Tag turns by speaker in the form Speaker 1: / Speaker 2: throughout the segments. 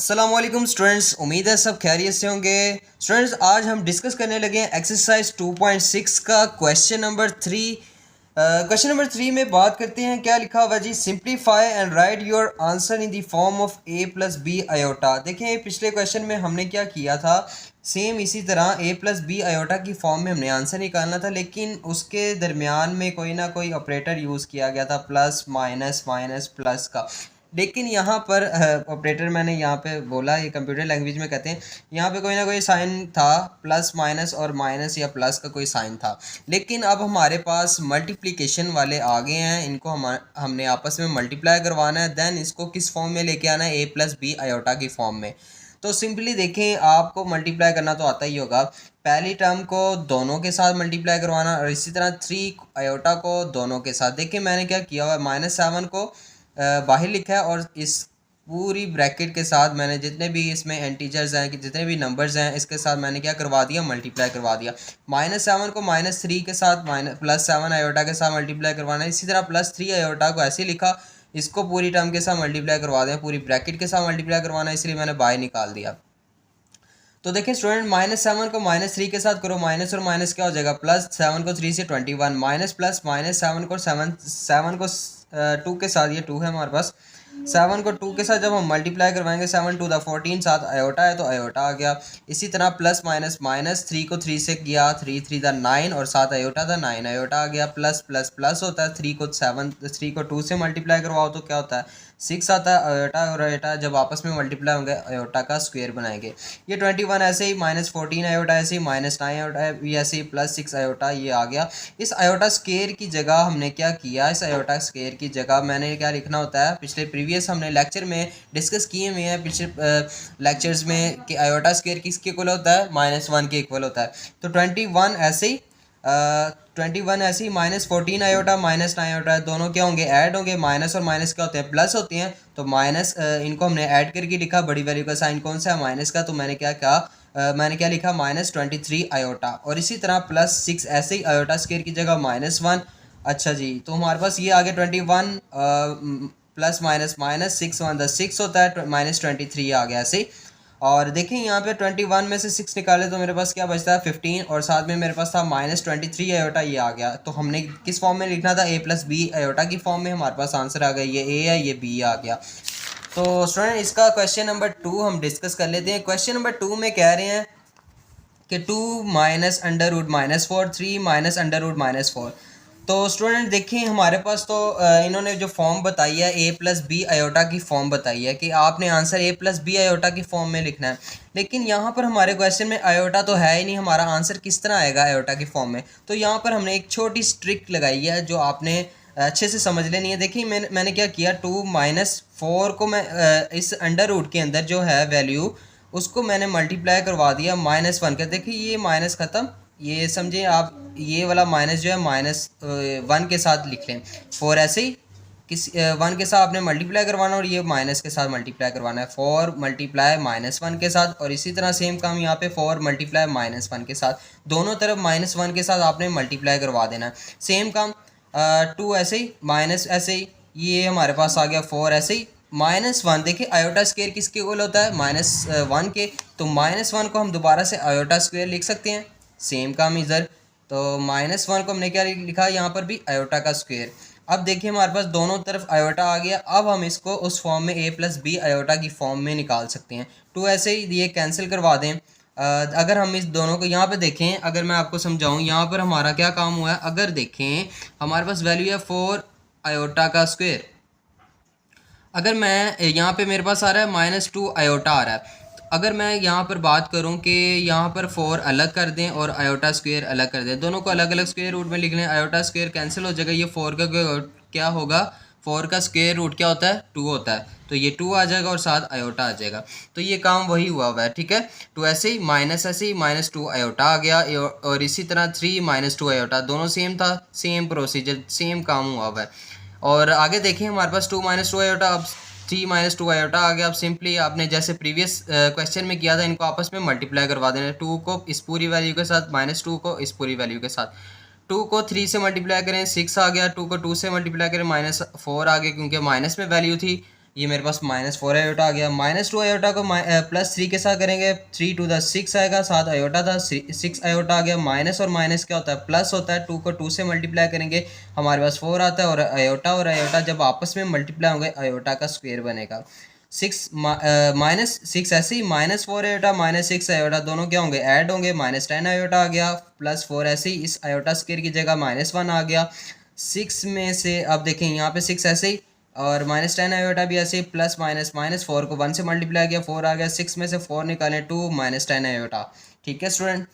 Speaker 1: अस्सलामुअलैकुम स्टूडेंट्स, उम्मीद है सब खैरियत से होंगे। स्टूडेंट्स, आज हम डिस्कस करने लगे हैं एक्सरसाइज 2.6 का क्वेश्चन नंबर 3। क्वेश्चन नंबर 3 में बात करते हैं, क्या लिखा हुआ जी, simplify and write your answer in the form of a plus B iota. देखें, पिछले क्वेश्चन में हमने क्या किया था, सेम इसी तरह a प्लस बी आयोटा की फॉर्म में हमने आंसर निकालना था, लेकिन उसके दरमियान में कोई ना कोई ऑपरेटर यूज़ किया गया था, प्लस माइनस माइनस प्लस का। लेकिन यहाँ पर ऑपरेटर मैंने यहाँ पे बोला, ये कंप्यूटर लैंग्वेज में कहते हैं, यहाँ पे कोई ना कोई साइन था, प्लस माइनस और माइनस या प्लस का कोई साइन था। लेकिन अब हमारे पास मल्टीप्लिकेशन वाले आ गए हैं, इनको हमने आपस में मल्टीप्लाई करवाना है, देन इसको किस फॉर्म में लेके आना है, ए प्लस बी आयोटा की फॉर्म में। तो सिंपली देखें, आपको मल्टीप्लाई करना तो आता ही होगा। पहली टर्म को दोनों के साथ मल्टीप्लाई करवाना, और इसी तरह 3 आयोटा को दोनों के साथ। देखिए मैंने क्या किया हुआ है, -7 को बाहर लिखा है, और इस पूरी ब्रैकेट के साथ मैंने जितने भी इसमें इंटीजर्स हैं, कि जितने भी नंबर्स हैं, इसके साथ मैंने क्या करवा दिया, मल्टीप्लाई करवा दिया। -7 को -3 के साथ +7 आयोटा के साथ मल्टीप्लाई करवाना है। इसी तरह +3 आयोटा को ऐसे लिखा, इसको पूरी टर्म के साथ मल्टीप्लाई करवा दें, पूरी ब्रैकेट के साथ मल्टीप्लाई करवाना है, इसलिए मैंने बाय निकाल दिया। तो देखिए स्टूडेंट, -7 को -3 के साथ करो, माइनस और माइनस क्या हो जाएगा, +7 को 3 से 21, माइनस प्लस -7 को 7 को 2 के साथ, ये 2 है हमारे पास, 7 को 2 के साथ जब हम मल्टीप्लाई करवाएंगे, 7 टू द 14, साथ आयोटा है तो आयोटा आ गया। इसी तरह प्लस माइनस माइनस 3 को 3 से किया, 3 3 द 9, और साथ आयोटा था 9 आयोटा आ गया। प्लस प्लस प्लस होता है, 3 को 2 से मल्टीप्लाई करवाओ तो क्या होता है, 6 आता है। आयोटा और आयोटा जब आपस में मल्टीप्लाई होंगे, आयोटा का स्क्वायर बनाएंगे। ये 21 ऐसे ही, -14 आयोटा ऐसे ही, -9 आयोटा भी ऐसे ही, +6 आयोटा ये आ गया। इस आयोटा स्क्वायर की जगह हमने क्या किया, इस आयोटा स्क्वायर की जगह मैंने क्या लिखना होता है, पिछले प्रीवियस हमने लेक्चर में डिस्कस किए हुए हैं, पिछले लेक्चर्स में, कि आयोटा स्क्वायर किसके इक्वल होता है, -1 के इक्वल होता है। तो 21 ऐसे ही, 21 ऐसे ही, -14 आयोटा -9 आयोटा दोनों क्या होंगे, ऐड होंगे। माइनस और माइनस क्या होते हैं, प्लस होते हैं। तो माइनस इनको हमने ऐड करके लिखा, बड़ी वैल्यू का साइन कौन सा है, माइनस का, तो मैंने क्या कहा, मैंने क्या लिखा, -23 आयोटा। और इसी तरह +6 ऐसे ही, आयोटा स्क्वायर की जगह -1। अच्छा जी, तो हमारे पास ये आ गया 21 प्लस माइनस माइनस 6 1 द 6 होता है, -23 आ गया ऐसे ही। और देखिए यहाँ पे 21 में से 6 निकाले तो मेरे पास क्या बचता है, 15, और साथ में मेरे पास था -23 आयोटा, ये आ गया। तो हमने किस फॉर्म में लिखना था, ए प्लस बी आयोटा की फॉर्म में। हमारे पास आंसर आ गया, ये ए है, ये बी आ गया। तो स्टूडेंट, इसका क्वेश्चन नंबर 2 हम डिस्कस कर लेते हैं। क्वेश्चन नंबर 2 में कह रहे हैं कि 2 minus under root -4, 3 minus under root -4। तो स्टूडेंट देखिए, हमारे पास तो इन्होंने जो फॉर्म बताई है, ए प्लस बी आयोटा की फॉर्म बताई है, कि आपने answer A plus B iota की फॉर्म में लिखना है। लेकिन यहाँ पर हमारे क्वेश्चन में आयोटा तो है ही नहीं, हमारा आंसर किस तरह आएगा आयोटा की फॉर्म में। तो यहाँ पर हमने एक छोटी ट्रिक लगाई है, जो आपने अच्छे से समझ लेनी है। देखिए मैंने क्या किया, 2 -4 को मैं इस अंडर रूट के अंदर जो है वैल्यू, उसको मैंने मल्टीप्लाई करवा दिया -1 का। देखिए ये माइनस ख़त्म, ये समझे आप, ये वाला माइनस जो है -1 के साथ लिख लें। 4 ऐसे ही, किस 1 के साथ आपने मल्टीप्लाई करवाना, और ये माइनस के साथ मल्टीप्लाई करवाना है, 4 मल्टीप्लाई -1 के साथ। और इसी तरह सेम काम यहाँ पे 4 मल्टीप्लाई -1 के साथ, दोनों तरफ -1 के साथ आपने मल्टीप्लाई करवा देना है। सेम काम 2 ऐसे ही, माइनस ऐसे ही, ये हमारे पास आ गया 4 ऐसे ही, -1। देखिए आयोटा स्क्वायर किसके इक्वल होता है, -1 के। तो -1 को हम दोबारा से आयोटा स्क्वायर लिख सकते हैं, सेम काम इधर। तो -1 को हमने क्या लिखा, यहाँ पर भी आयोटा का स्क्वायर। अब देखिए हमारे पास दोनों तरफ आयोटा आ गया। अब हम इसको उस फॉर्म में, ए प्लस बी आयोटा की फॉर्म में निकाल सकते हैं। 2 ऐसे ही ये कैंसिल करवा दें। अगर हम इस दोनों को यहाँ पे देखें, अगर मैं आपको समझाऊँ, यहाँ पर हमारा क्या काम हुआ है, अगर देखें हमारे पास वैल्यू है 4 आयोटा का स्क्वायर। अगर मैं यहाँ पे मेरे पास आ रहा है -2 आयोटा आ रहा है, तो अगर मैं यहाँ पर बात करूँ कि यहाँ पर 4 अलग कर दें और आयोटा स्क्वायर अलग कर दें, दोनों को अलग अलग स्क्वायर रूट में लिख लें, आयोटा स्क्वायर कैंसिल हो जाएगा। ये 4 का क्या होगा, 4 का स्क्वायर रूट क्या होता है, 2 होता है। तो ये 2 आ जाएगा और साथ आयोटा आ जाएगा। तो ये काम वही हुआ है, ठीक है। 2 ऐसे ही, माइनस ऐसे ही, -2 आयोटा आ गया, और इसी तरह 3 -2 आयोटा, दोनों सेम था, सेम प्रोसीजर, सेम काम हुआ है। और आगे देखें हमारे पास 2 -2 आयोटा, अब 3 -2 आयोटा आ गया। अब सिंपली आपने जैसे प्रीवियस क्वेश्चन में किया था, इनको आपस में मल्टीप्लाई करवा देना। 2 को इस पूरी वैल्यू के साथ, -2 को इस पूरी वैल्यू के साथ। 2 को 3 से मल्टीप्लाई करें, 6 आ गया। 2 को 2 से मल्टीप्लाई करें, -4 आ गया, क्योंकि माइनस में वैल्यू थी। ये मेरे पास -4 आयोटा आ गया। -2 आयोटा को +3 के साथ करेंगे, 3 टू द 6 आएगा, 7 आयोटा था, 6 आयोटा आ गया। माइनस और माइनस क्या होता है, प्लस होता है। 2 को 2 से मल्टीप्लाई करेंगे, हमारे पास 4 आता है, और आयोटा जब आपस में मल्टीप्लाई होंगे आयोटा का स्क्वायर बनेगा। 6 ऐसे ही -4 आयोटा -6 आयोटा दोनों क्या होंगे, ऐड होंगे, -10 आयोटा आ गया, +4 ऐसे ही इस आयोटा स्क्वायर की जगह -1 आ गया। 6 में से अब देखें यहाँ पे 6 ऐसे ही, और -10 आयोटा भी ऐसे ही, प्लस माइनस, -4 को 1 से मल्टीप्लाई किया, 4 आ गया। 6 में से 4 निकालें, 2 -10 आयोटा। ठीक है स्टूडेंट,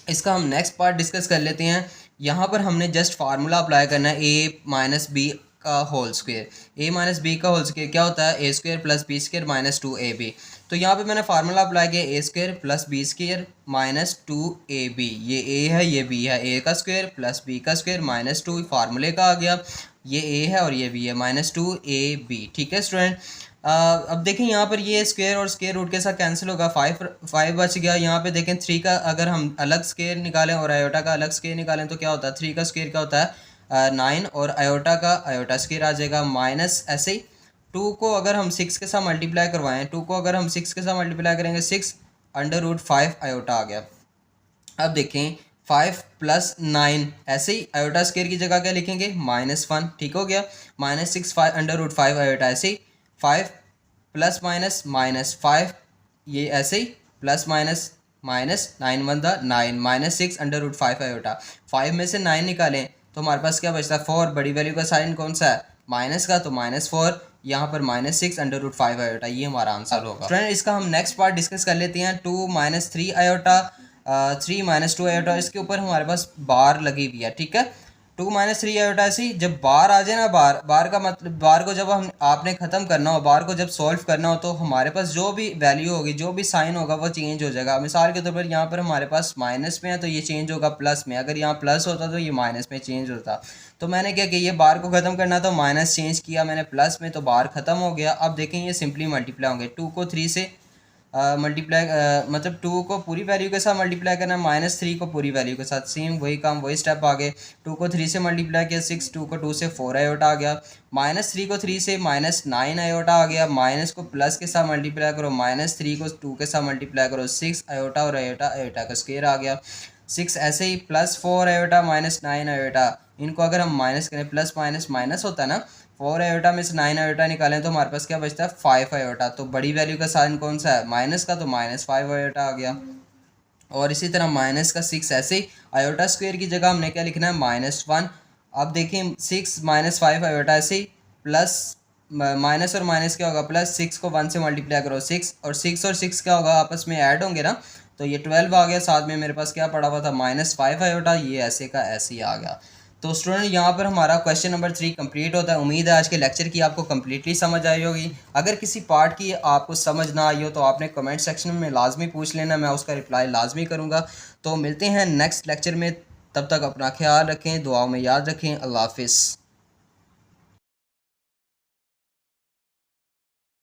Speaker 1: इसका हम नेक्स्ट पार्ट डिस्कस कर लेते हैं। यहाँ पर हमने जस्ट फार्मूला अप्लाई करना है, a माइनस बी का whole square. a minus B का होल स्क्वायर क्या होता है, a square plus B square minus 2ab। तो यहाँ पे मैंने फार्मूला अप्लाई किया, a square plus B square minus 2ab। ये a है, ये b है, a का स्क्वायर प्लस b का स्क्वायर माइनस 2 फार्मूले का आ गया। ये a है और ये b है, -2ab। ठीक है स्टूडेंट, अब देखें यहाँ पर ये स्क्वायर और स्क्वायर रूट के साथ कैंसिल होगा, 5 बच गया। यहाँ पे देखें 3 का अगर हम अलग स्क्वायर निकालें और आयोटा का अलग स्क्वायर निकालें तो क्या होता है, 3 का स्क्वायर क्या होता है 9, और आयोटा का आयोटा स्क्वायर आ जाएगा माइनस। ऐसे ही 2 को अगर हम 6 के साथ मल्टीप्लाई करवाएं, 2 को अगर हम 6 के साथ मल्टीप्लाई करेंगे, 6√5 आयोटा आ गया। अब देखें 5 + 9 ऐसे ही आयोटा स्क्वायर की जगह क्या लिखेंगे, -1। ठीक हो गया, -6 √5 आयोटा ऐसे ही, 5 प्लस माइनस -5, ये ऐसे ही प्लस माइनस माइनस 9 × 9 -6 √5 आयोटा। 5 में से 9 निकालें तो हमारे पास क्या बचता है, 4। बड़ी वैल्यू का साइन कौन सा है, माइनस का, तो -4, यहाँ पर -6 √5 आयोटा, ये हमारा आंसर होगा। फ्रेंड इसका हम नेक्स्ट पार्ट डिस्कस कर लेते हैं। 2 - 3 आयोटा, 3 - 2 आयोटा, इसके ऊपर हमारे पास बार लगी हुई है। ठीक है, 2 - 3 आयोटा ऐसी, जब बार आ जाए ना, बार का मतलब, बार को जब हम आपने ख़त्म करना हो, बार को जब सॉल्व करना हो, तो हमारे पास जो भी वैल्यू होगी, जो भी साइन होगा वो चेंज हो जाएगा। मिसाल के तौर पर यहाँ पर हमारे पास माइनस में है तो ये चेंज होगा प्लस में, अगर यहाँ प्लस होता तो ये माइनस में चेंज होता। तो मैंने क्या किया, ये बार को ख़त्म करना तो माइनस चेंज किया मैंने प्लस में, तो बार ख़त्म हो गया। अब देखें ये सिंपली मल्टीप्लाई होंगे, 2 को 3 से मल्टीप्लाई, मतलब 2 को पूरी वैल्यू के साथ मल्टीप्लाई करना है, -3 को पूरी वैल्यू के साथ, सेम वही काम वही स्टेप आगे। 2 को 3 से मल्टीप्लाई किया 6, 2 को 2 से 4 आयोटा आ गया। -3 को 3 से -9 आयोटा आ गया। माइनस को प्लस के साथ मल्टीप्लाई करो, -3 को 2 के साथ मल्टीप्लाई करो, 6 आयोटा, और आयोटा आयोटा का स्क्वायर आ गया। 6 ऐसे ही +4 आयोटा -9 आयोटा, इनको अगर हम माइनस करें, प्लस माइनस माइनस होता है ना, 4 आयोटा में से 9 आयोटा निकालें तो हमारे पास क्या बचता है, 5 आयोटा। तो बड़ी वैल्यू का साइन कौन सा है, माइनस का, तो -5 आयोटा आ गया। और इसी तरह माइनस का 6 ऐसे ही, आयोटा स्क्वायर की जगह हमने क्या लिखना है, -1। अब देखें 6 - 5 आयोटा ऐसे ही, प्लस माइनस और माइनस क्या होगा, प्लस 6 को 1 से मल्टीप्लाई करो 6, और 6 क्या होगा, आपस में ऐड होंगे ना, तो ये 12 आ गया। साथ में मेरे पास क्या पड़ा हुआ था, -5 आयोटा, ये ऐसे का ऐसे ही आ गया। तो स्टूडेंट यहाँ पर हमारा क्वेश्चन नंबर 3 कंप्लीट होता है। उम्मीद है आज के लेक्चर की आपको कम्प्लीटली समझ आई होगी। अगर किसी पार्ट की आपको समझ ना आई हो तो आपने कमेंट सेक्शन में लाजमी पूछ लेना, मैं उसका रिप्लाई लाजमी करूँगा। तो मिलते हैं नेक्स्ट लेक्चर में, तब तक अपना ख्याल रखें, दुआओं में याद रखें। अल्लाह हाफिज़।